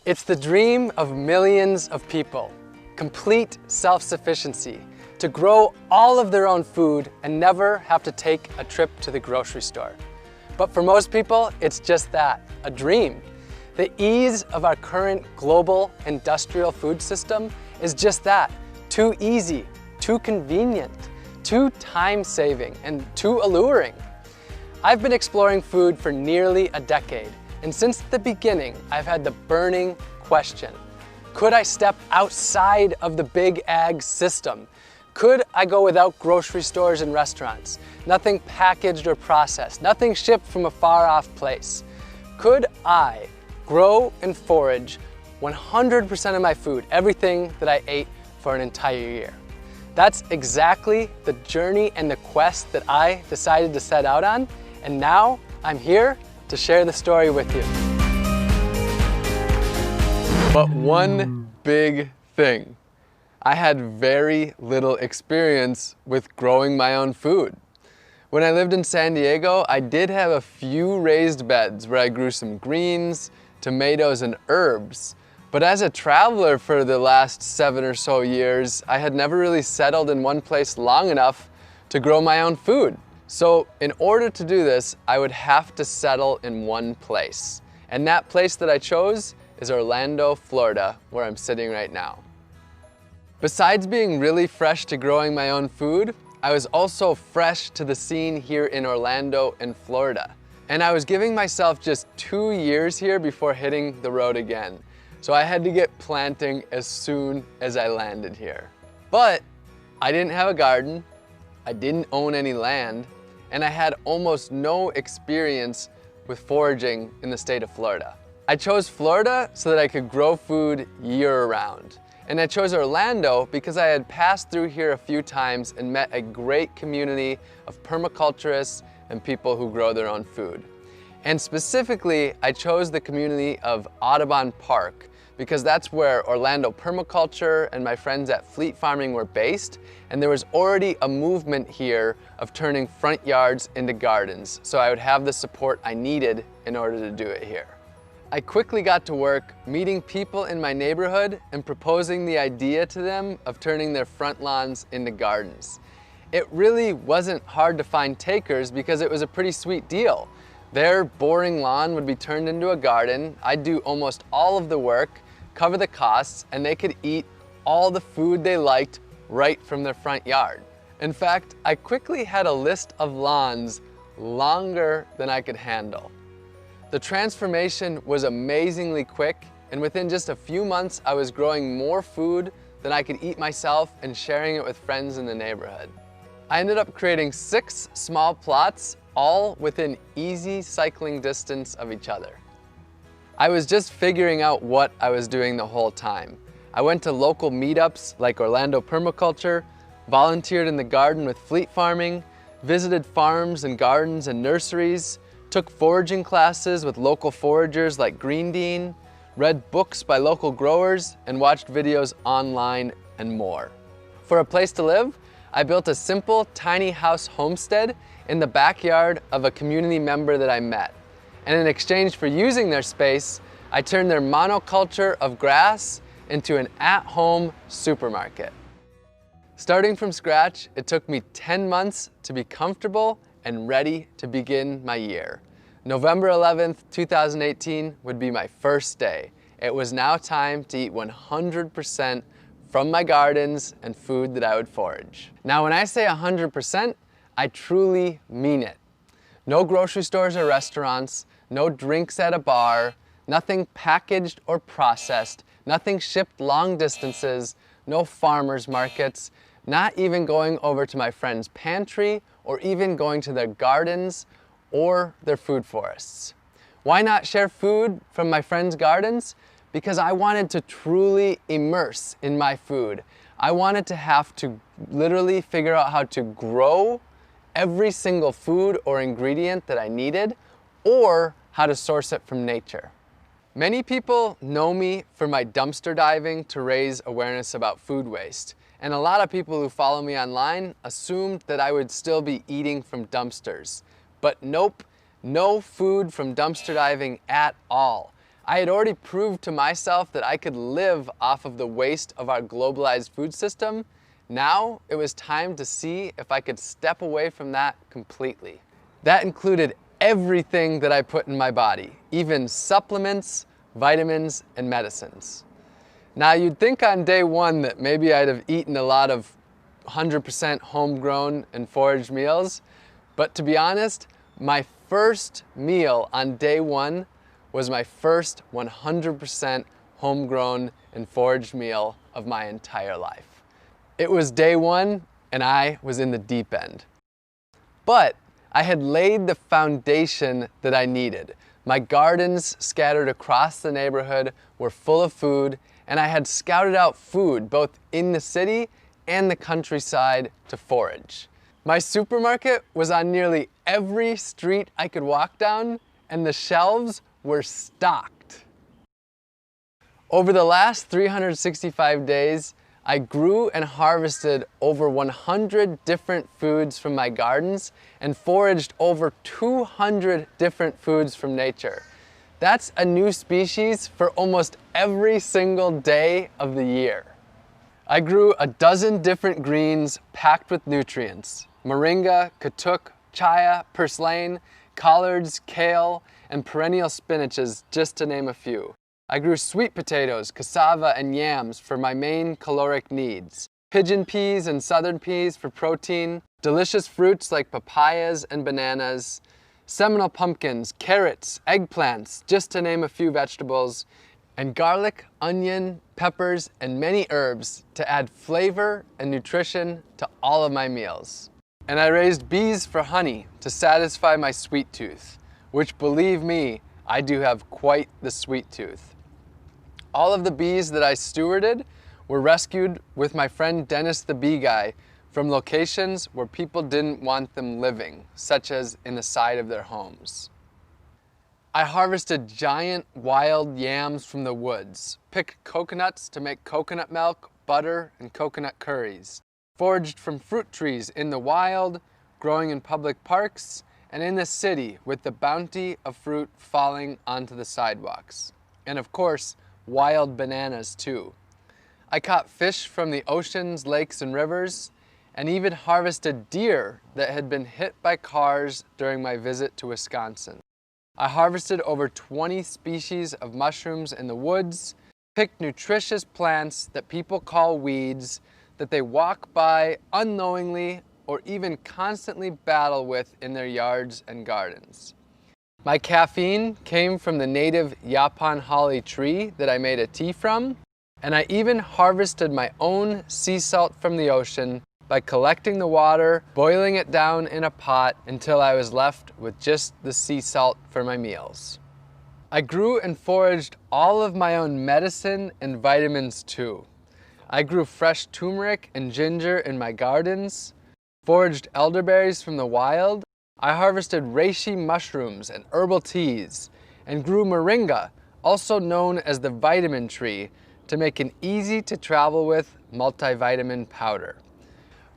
It's the dream of millions of people, complete self-sufficiency, to grow all of their own food and never have to take a trip to the grocery store. But for most people, it's just that, a dream. The ease of our current global industrial food system is just that, too easy, too convenient, too time-saving, and too alluring. I've been exploring food for nearly a decade, and since the beginning, I've had the burning question: could I step outside of the big ag system? Could I go without grocery stores and restaurants? Nothing packaged or processed, nothing shipped from a far-off place. Could I grow and forage 100% of my food, everything that I ate for an entire year? That's exactly the journey and the quest that I decided to set out on, and now I'm here to share the story with you. But one big thing. I had very little experience with growing my own food. When I lived in San Diego, I did have a few raised beds where I grew some greens, tomatoes, and herbs. But as a traveler for the last 7 or so years, I had never really settled in one place long enough to grow my own food. So in order to do this, I would have to settle in one place. And that place that I chose is Orlando, Florida, where I'm sitting right now. Besides being really fresh to growing my own food, I was also fresh to the scene here in Orlando and Florida. And I was giving myself just 2 years here before hitting the road again. So I had to get planting as soon as I landed here. But I didn't have a garden, I didn't own any land, and I had almost no experience with foraging in the state of Florida. I chose Florida so that I could grow food year-round. And I chose Orlando because I had passed through here a few times and met a great community of permaculturists and people who grow their own food. And specifically, I chose the community of Audubon Park because that's where Orlando Permaculture and my friends at Fleet Farming were based, and there was already a movement here of turning front yards into gardens, so I would have the support I needed in order to do it here. I quickly got to work meeting people in my neighborhood and proposing the idea to them of turning their front lawns into gardens. It really wasn't hard to find takers because it was a pretty sweet deal. Their boring lawn would be turned into a garden, I'd do almost all of the work, cover the costs, and they could eat all the food they liked right from their front yard. In fact, I quickly had a list of lawns longer than I could handle. The transformation was amazingly quick, and within just a few months, I was growing more food than I could eat myself and sharing it with friends in the neighborhood. I ended up creating 6 small plots, all within easy cycling distance of each other. I was just figuring out what I was doing the whole time. I went to local meetups like Orlando Permaculture, volunteered in the garden with Fleet Farming, visited farms and gardens and nurseries, took foraging classes with local foragers like Green Dean, read books by local growers, and watched videos online and more. For a place to live, I built a simple tiny house homestead in the backyard of a community member that I met. And in exchange for using their space, I turned their monoculture of grass into an at-home supermarket. Starting from scratch, it took me 10 months to be comfortable and ready to begin my year. November 11th, 2018 would be my first day. It was now time to eat 100% from my gardens and food that I would forage. Now, when I say 100%, I truly mean it. No grocery stores or restaurants, no drinks at a bar, nothing packaged or processed, nothing shipped long distances, no farmers markets, not even going over to my friend's pantry or even going to their gardens or their food forests. Why not share food from my friends' gardens? Because I wanted to truly immerse in my food. I wanted to have to literally figure out how to grow every single food or ingredient that I needed, or how to source it from nature. Many people know me for my dumpster diving to raise awareness about food waste. And a lot of people who follow me online assumed that I would still be eating from dumpsters. But nope, no food from dumpster diving at all. I had already proved to myself that I could live off of the waste of our globalized food system. Now it was time to see if I could step away from that completely. That included everything that I put in my body, even supplements, vitamins, and medicines. Now you'd think on day one that maybe I'd have eaten a lot of 100% homegrown and foraged meals, but to be honest, my first meal on day one was my first 100% homegrown and foraged meal of my entire life. It was day one and I was in the deep end. But I had laid the foundation that I needed. My gardens scattered across the neighborhood were full of food, and I had scouted out food both in the city and the countryside to forage. My supermarket was on nearly every street I could walk down, and the shelves were stocked. Over the last 365 days, I grew and harvested over 100 different foods from my gardens and foraged over 200 different foods from nature. That's a new species for almost every single day of the year. I grew a dozen different greens packed with nutrients: moringa, katuk, chaya, purslane, collards, kale, and perennial spinaches, just to name a few. I grew sweet potatoes, cassava, and yams for my main caloric needs, pigeon peas and southern peas for protein, delicious fruits like papayas and bananas, Seminole pumpkins, carrots, eggplants, just to name a few vegetables, and garlic, onion, peppers, and many herbs to add flavor and nutrition to all of my meals. And I raised bees for honey to satisfy my sweet tooth, which, believe me, I do have quite the sweet tooth. All of the bees that I stewarded were rescued with my friend Dennis the Bee Guy from locations where people didn't want them living, such as in the side of their homes. I harvested giant wild yams from the woods, picked coconuts to make coconut milk, butter, and coconut curries, foraged from fruit trees in the wild, growing in public parks, and in the city with the bounty of fruit falling onto the sidewalks. And of course, wild bananas too. I caught fish from the oceans, lakes, and rivers, and even harvested deer that had been hit by cars during my visit to Wisconsin. I harvested over 20 species of mushrooms in the woods, picked nutritious plants that people call weeds that they walk by unknowingly or even constantly battle with in their yards and gardens. My caffeine came from the native Yaupon holly tree that I made a tea from, and I even harvested my own sea salt from the ocean by collecting the water, boiling it down in a pot until I was left with just the sea salt for my meals. I grew and foraged all of my own medicine and vitamins too. I grew fresh turmeric and ginger in my gardens, foraged elderberries from the wild. I harvested reishi mushrooms and herbal teas, and grew moringa, also known as the vitamin tree, to make an easy to travel with multivitamin powder.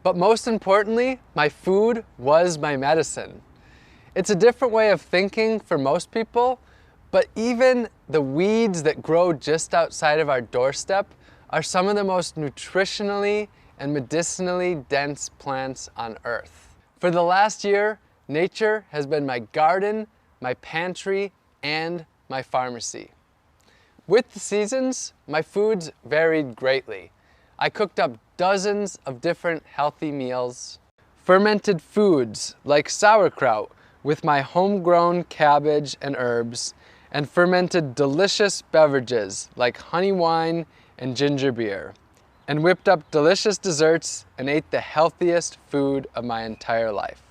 But most importantly, my food was my medicine. It's a different way of thinking for most people, but even the weeds that grow just outside of our doorstep are some of the most nutritionally and medicinally dense plants on Earth. For the last year, nature has been my garden, my pantry, and my pharmacy. With the seasons, my foods varied greatly. I cooked up dozens of different healthy meals, fermented foods like sauerkraut with my homegrown cabbage and herbs, and fermented delicious beverages like honey wine and ginger beer, and whipped up delicious desserts and ate the healthiest food of my entire life.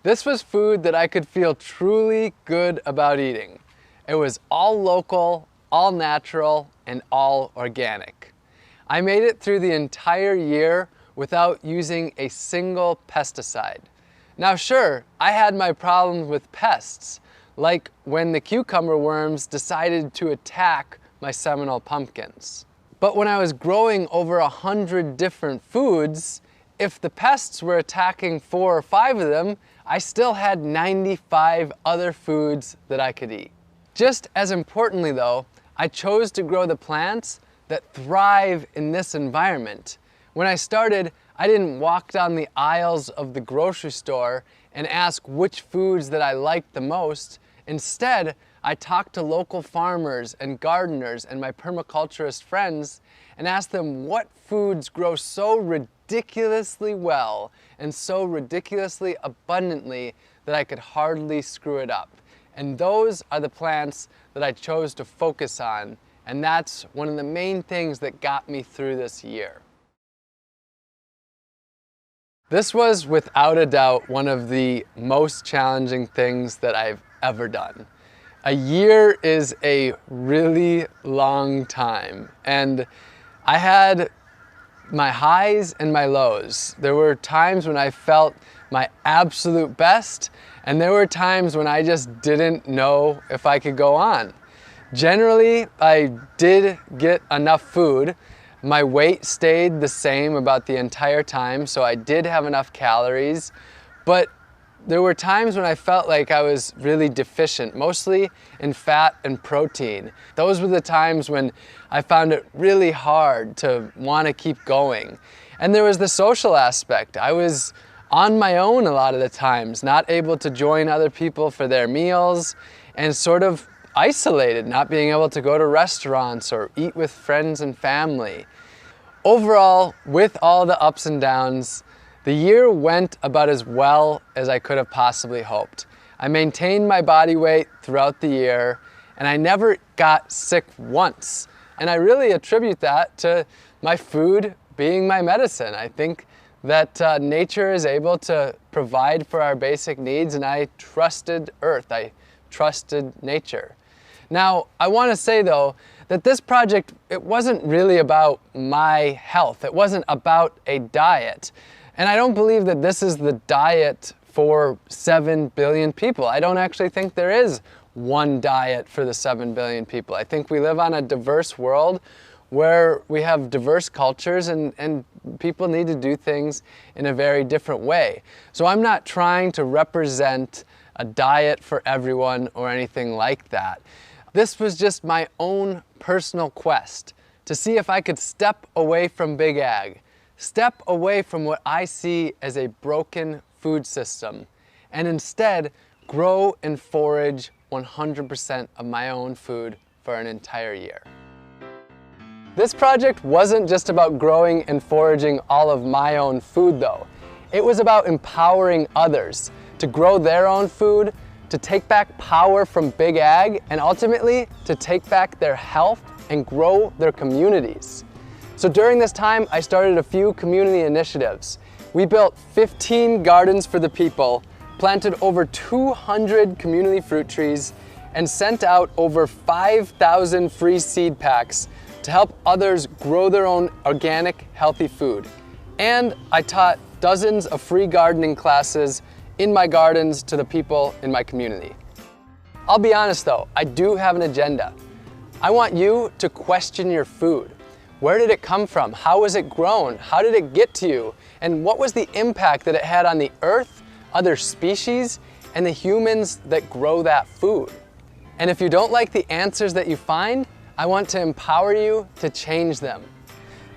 This was food that I could feel truly good about eating. It was all local, all natural, and all organic. I made it through the entire year without using a single pesticide. Now sure, I had my problems with pests, like when the cucumber worms decided to attack my Seminole pumpkins. But when I was growing over 100 different foods, if the pests were attacking 4 or 5 of them, I still had 95 other foods that I could eat. Just as importantly though, I chose to grow the plants that thrive in this environment. When I started, I didn't walk down the aisles of the grocery store and ask which foods that I liked the most. Instead, I talked to local farmers and gardeners and my permaculturist friends and asked them what foods grow so ridiculously well and so ridiculously abundantly that I could hardly screw it up. And those are the plants that I chose to focus on, and that's one of the main things that got me through this year. This was without a doubt one of the most challenging things that I've ever done. A year is a really long time, and I had my highs and my lows. There were times when I felt my absolute best, and there were times when I just didn't know if I could go on. Generally, I did get enough food. My weight stayed the same about the entire time, so I did have enough calories, but there were times when I felt like I was really deficient, mostly in fat and protein. Those were the times when I found it really hard to want to keep going. And there was the social aspect. I was on my own a lot of the times, not able to join other people for their meals, and sort of isolated, not being able to go to restaurants or eat with friends and family. Overall, with all the ups and downs, the year went about as well as I could have possibly hoped. I maintained my body weight throughout the year, and I never got sick once. And I really attribute that to my food being my medicine. I think that nature is able to provide for our basic needs, and I trusted Earth. I trusted nature. Now, I want to say though, that this project, it wasn't really about my health. It wasn't about a diet. And I don't believe that this is the diet for 7 billion people. I don't actually think there is one diet for the 7 billion people. I think we live on a diverse world where we have diverse cultures and people need to do things in a very different way. So I'm not trying to represent a diet for everyone or anything like that. This was just my own personal quest to see if I could step away from Big Ag, step away from what I see as a broken food system, and instead grow and forage 100% of my own food for an entire year. This project wasn't just about growing and foraging all of my own food though. It was about empowering others to grow their own food, to take back power from Big Ag, and ultimately to take back their health and grow their communities. So during this time, I started a few community initiatives. We built 15 gardens for the people, planted over 200 community fruit trees, and sent out over 5,000 free seed packs to help others grow their own organic, healthy food. And I taught dozens of free gardening classes in my gardens to the people in my community. I'll be honest though, I do have an agenda. I want you to question your food. Where did it come from? How was it grown? How did it get to you? And what was the impact that it had on the earth, other species, and the humans that grow that food? And if you don't like the answers that you find, I want to empower you to change them.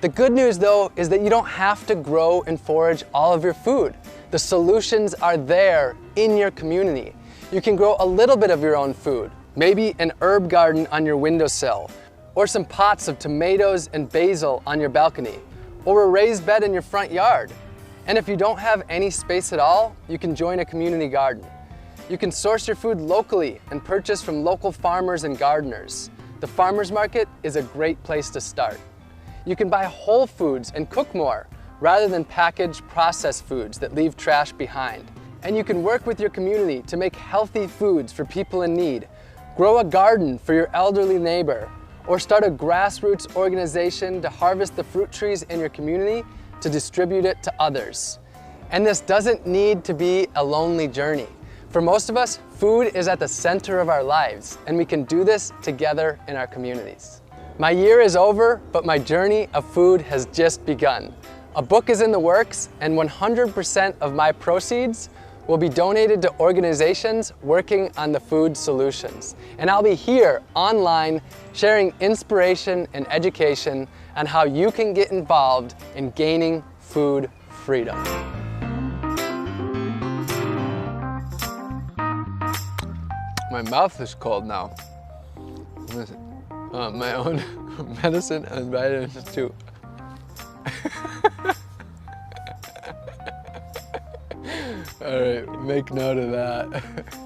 The good news though is that you don't have to grow and forage all of your food. The solutions are there in your community. You can grow a little bit of your own food, maybe an herb garden on your windowsill, or some pots of tomatoes and basil on your balcony, or a raised bed in your front yard. And if you don't have any space at all, you can join a community garden. You can source your food locally and purchase from local farmers and gardeners. The farmers market is a great place to start. You can buy whole foods and cook more, rather than packaged processed foods that leave trash behind. And you can work with your community to make healthy foods for people in need, grow a garden for your elderly neighbor, or start a grassroots organization to harvest the fruit trees in your community to distribute it to others. And this doesn't need to be a lonely journey. For most of us, food is at the center of our lives, and we can do this together in our communities. My year is over, but my journey of food has just begun. A book is in the works, and 100% of my proceeds will be donated to organizations working on the food solutions. And I'll be here online sharing inspiration and education on how you can get involved in gaining food freedom. My mouth is cold now. My own medicine and vitamins too. All right, make note of that.